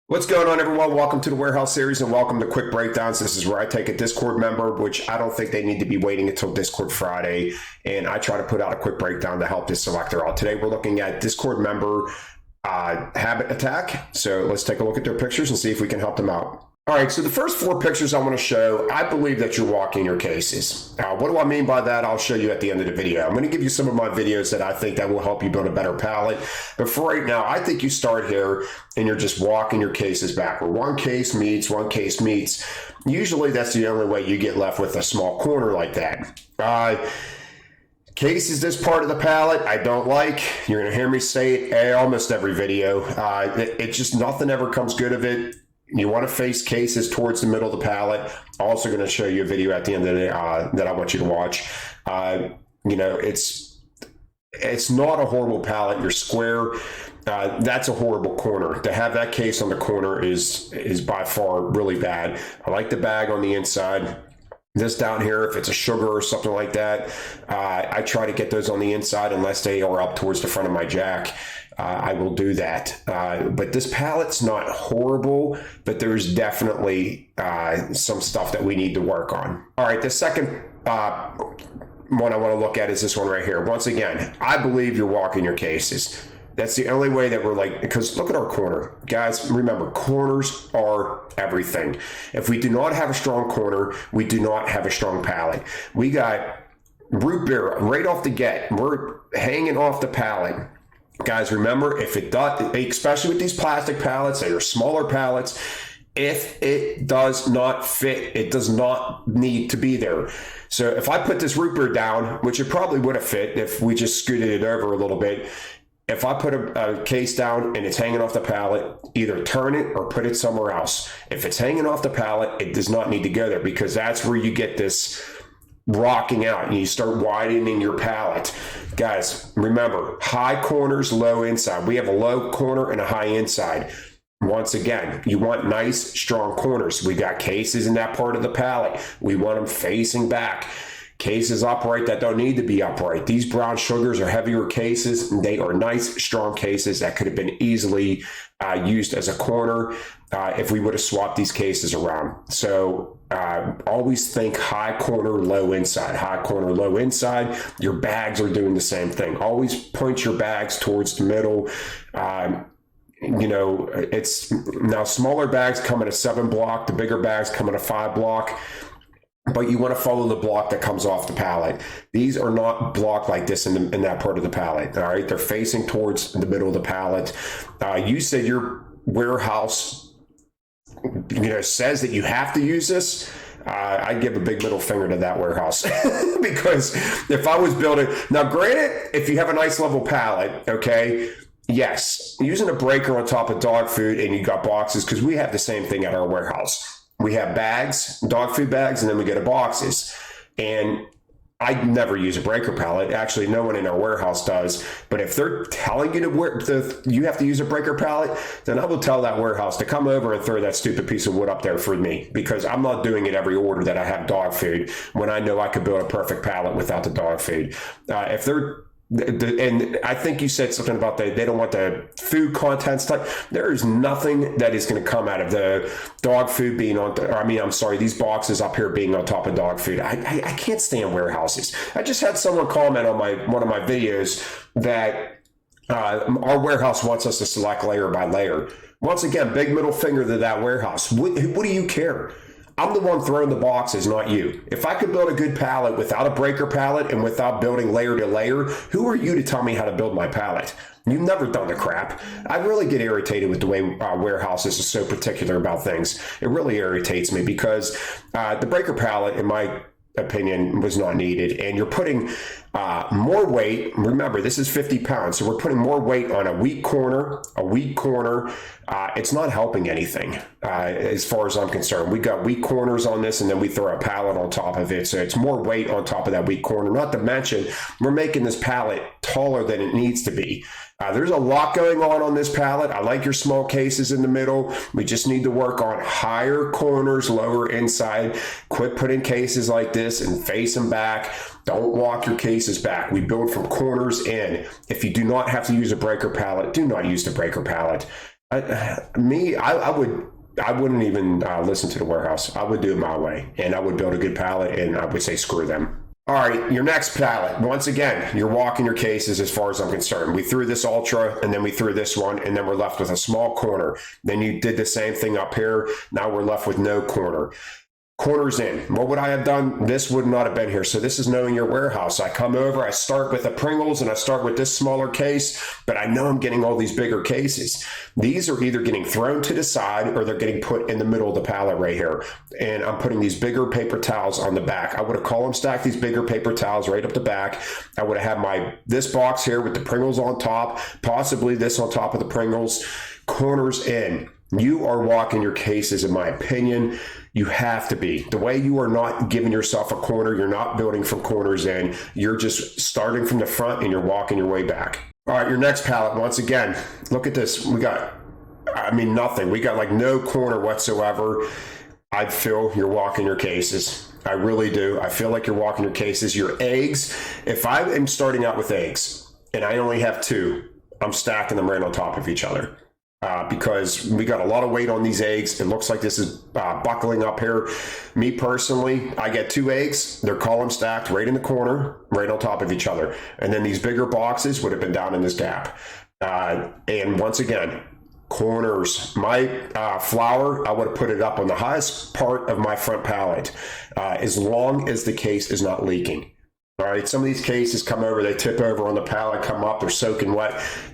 What's going on, everyone? Welcome to the Warehouse Series and welcome to Quick Breakdowns. This is where I take a Discord member, which I don't think they need to be waiting until Discord Friday, and I try to put out a quick breakdown to help this selector out. Today, we're looking at Discord member habitattack. So let's take a look at their pictures and see if we can help them out. All right, so the first four pictures I want to show, I believe that you're walking your cases. What do I mean by that? I'll show you at the end of the video. I'm going to give you some of my videos that I think that will help you build a better palette. But for right now, I think you start here and you're just walking your cases backward. One case meets, one case meets. Usually that's the only way you get left with a small corner like that. Cases, this part of the palette, I don't like. You're going to hear me say it almost every video. It just, nothing ever comes good of it. You want to face cases towards the middle of the palette. Also going to show you a video at the end of the day that I want you to watch. You know, it's not a horrible palette. You're square. That's a horrible corner. To have that case on the corner is by far really bad. I like the bag on the inside. This down here, if it's a sugar or something like that, I try to get those on the inside unless they are up towards the front of my jack. I will do that. But this palette's not horrible, but there's definitely some stuff that we need to work on. All right, the second one I want to look at is this one right here. Once again, I believe you're walking your cases. That's the only way that we're like, because look at our corner. Guys, remember, corners are everything. If we do not have a strong corner, we do not have a strong palette. We got root beer right off the get. We're hanging off the palette. Guys, remember, if it does, especially with these plastic palettes, they are smaller palettes, if it does not fit, it does not need to be there. So if I put this root beer down, which it probably would have fit if we just scooted it over a little bit, if I put a case down and it's hanging off the pallet, either turn it or put it somewhere else. If it's hanging off the pallet, it does not need to go there because that's where you get this rocking out and you start widening your palette. Guys, remember, high corners, low inside. We have a low corner and a high inside. Once again, you want nice, strong corners. We got cases in that part of the palette. We want them facing back. Cases upright that don't need to be upright. These brown sugars are heavier cases. They are nice, strong cases that could have been easily used as a corner if we would have swapped these cases around. So always think high corner, low inside. High corner, low inside. Your bags are doing the same thing. Always point your bags towards the middle. You know, it's now smaller bags come in a 7 block. The bigger bags come in a 5 block. But you want to follow the block that comes off the pallet. These are not blocked like this in that part of the pallet. All right, they're facing towards the middle of the pallet. You said your warehouse, says that you have to use this. I'd give a big middle finger to that warehouse because if I was building now, granted, if you have a nice level pallet, okay. Yes, using a breaker on top of dog food and you got boxes because we have the same thing at our warehouse. We have bags, dog food bags, and then we get boxes. And I never use a breaker pallet. Actually, no one in our warehouse does. But if they're telling you you have to use a breaker pallet, then I will tell that warehouse to come over and throw that stupid piece of wood up there for me because I'm not doing it every order that I have dog food when I know I could build a perfect pallet without the dog food. If they're and I think you said something about they don't want the food content stuff. There is nothing that is going to come out of the dog food being these boxes up here being on top of dog food. I can't stand warehouses. I just had someone comment on one of my videos that our warehouse wants us to select layer by layer. Once again, big middle finger to that warehouse. What do you care? I'm the one throwing the boxes, not you. If I could build a good pallet without a breaker pallet and without building layer to layer, who are you to tell me how to build my pallet? You've never done the crap. I really get irritated with the way warehouses are so particular about things. It really irritates me because the breaker pallet, in my opinion, was not needed. And you're putting more weight. Remember, this is 50 pounds. So we're putting more weight on a weak corner. It's not helping anything as far as I'm concerned. We got weak corners on this and then we throw a pallet on top of it. So it's more weight on top of that weak corner. Not to mention, we're making this pallet taller than it needs to be. There's a lot going on this pallet. I like your small cases in the middle. We just need to work on higher corners, lower inside. Quit putting cases like this and face them back. Don't walk your cases back. We build from corners in. If you do not have to use a breaker pallet, do not use the breaker pallet. I wouldn't even listen to the warehouse. I would do it my way, and I would build a good pallet, and I would say screw them. All right, your next pallet. Once again, you're walking your cases as far as I'm concerned. We threw this Ultra, and then we threw this one, and then we're left with a small corner. Then you did the same thing up here. Now we're left with no corner. Corners in. What would I have done? This would not have been here. So this is knowing your warehouse. I come over, I start with the Pringles, and I start with this smaller case, but I know I'm getting all these bigger cases. These are either getting thrown to the side or they're getting put in the middle of the pallet right here. And I'm putting these bigger paper towels on the back. I would have column stacked these bigger paper towels right up the back. I would have had this box here with the Pringles on top, possibly this on top of the Pringles. Corners in. You are walking your cases, in my opinion. You have to be. The way you are not giving yourself a corner, you're not building from corners in. You're just starting from the front and you're walking your way back. All right, your next pallet, once again, look at this. We got, nothing. We got like no corner whatsoever. I feel you're walking your cases. I really do. I feel like you're walking your cases. Your eggs, if I am starting out with eggs and I only have two, I'm stacking them right on top of each other. Because we got a lot of weight on these eggs. It looks like this is buckling up here. Me personally, I get two eggs. They're column stacked right in the corner, right on top of each other. And then these bigger boxes would have been down in this gap. And once again, corners. My flour, I would have put it up on the highest part of my front pallet, as long as the case is not leaking. All right, some of these cases come over, they tip over on the pallet, come up, they're soaking wet.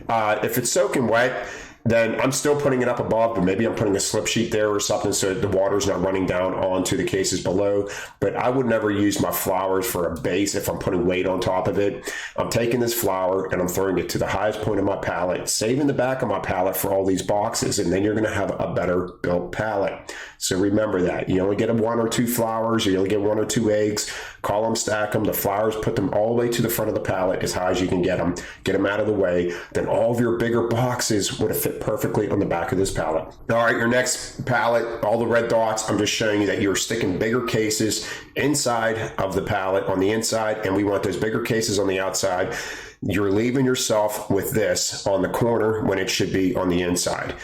If it's soaking wet, then I'm still putting it up above, but maybe I'm putting a slip sheet there or something so the water's not running down onto the cases below. But I would never use my flours for a base if I'm putting weight on top of it. I'm taking this flour and I'm throwing it to the highest point of my pallet, saving the back of my pallet for all these boxes, and then you're going to have a better built pallet. So remember that. You only get one or two flours, or you only get one or two eggs. Column stack them, the flours, put them all the way to the front of the pallet as high as you can get them out of the way. Then all of your bigger boxes would have fit perfectly on the back of this pallet. All right, your next pallet, all the red dots, I'm just showing you that you're sticking bigger cases inside of the pallet on the inside, and we want those bigger cases on the outside. You're leaving yourself with this on the corner when it should be on the inside.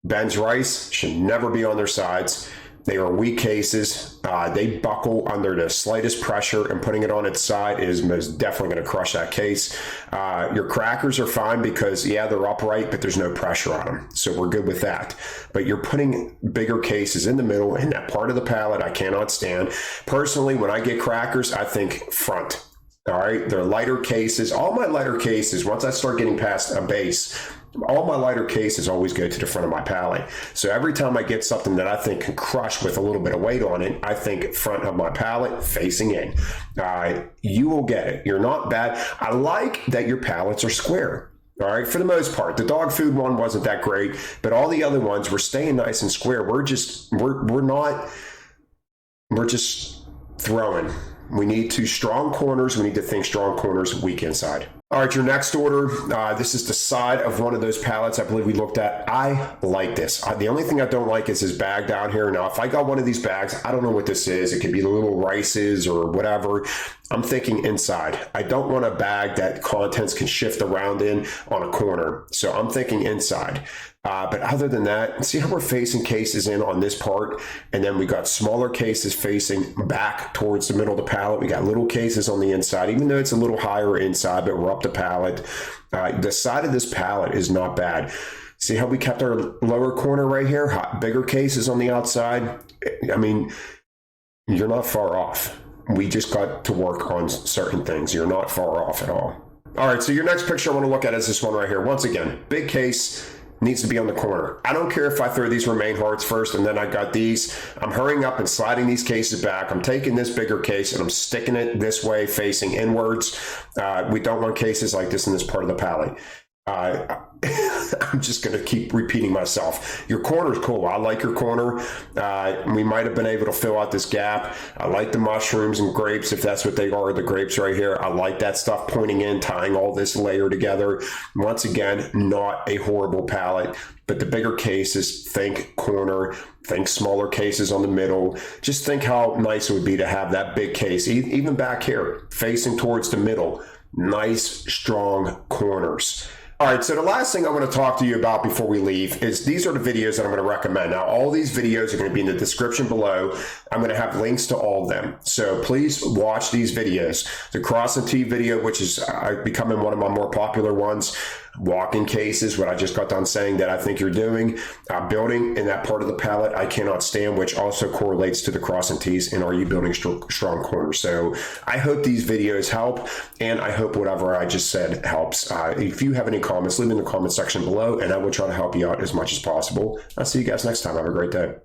Ben's rice should never be on their sides. They are weak cases. They buckle under the slightest pressure, and putting it on its side is most definitely going to crush that case. Your crackers are fine because, yeah, they're upright, but there's no pressure on them. So we're good with that. But you're putting bigger cases in the middle, and that part of the pallet I cannot stand. Personally, when I get crackers, I think front. All right, they're lighter cases. All my lighter cases, once I start getting past a base, all my lighter cases always go to the front of my pallet. So every time I get something that I think can crush with a little bit of weight on it, I think front of my pallet facing in. You will get it. You're not bad. I like that your pallets are square. All right, for the most part. The dog food one wasn't that great, but all the other ones were staying nice and square. We're just throwing. We need to strong corners. We need to think strong corners, weak inside. All right, your next order, this is the side of one of those pallets I believe we looked at. I like this. The only thing I don't like is this bag down here. Now, if I got one of these bags, I don't know what this is. It could be the little rices or whatever. I'm thinking inside. I don't want a bag that contents can shift around in on a corner. So I'm thinking inside. But other than that, see how we're facing cases in on this part, and then we got smaller cases facing back towards the middle of the pallet. We got little cases on the inside, even though it's a little higher inside, but we're up the pallet. The side of this pallet is not bad. See how we kept our lower corner right here? Bigger cases on the outside. I mean, you're not far off. We just got to work on certain things. You're not far off at all. All right, so your next picture I want to look at is this one right here. Once again, big case. Needs to be on the corner. I don't care if I throw these remain hearts first and then I got these. I'm hurrying up and sliding these cases back. I'm taking this bigger case and I'm sticking it this way facing inwards. We don't want cases like this in this part of the pallet. I'm just going to keep repeating myself. Your corner is cool. I like your corner. We might have been able to fill out this gap. I like the mushrooms and grapes, if that's what they are, the grapes right here. I like that stuff pointing in, tying all this layer together. Once again, not a horrible palette, but the bigger cases, think corner, think smaller cases on the middle. Just think how nice it would be to have that big case, even back here, facing towards the middle. Nice, strong corners. All right, so the last thing I want to talk to you about before we leave is these are the videos that I'm going to recommend. Now, all these videos are going to be in the description below. I'm going to have links to all of them. So please watch these videos. The cross and tee video, which is becoming one of my more popular ones. Walk-in cases, what I just got done saying that I think you're doing. Building in that part of the pallet I cannot stand, which also correlates to the cross and tees, and are you building strong corners? So I hope these videos help, and I hope whatever I just said helps. If you have any comments, leave them in the comment section below, and I will try to help you out as much as possible. I'll see you guys next time. Have a great day.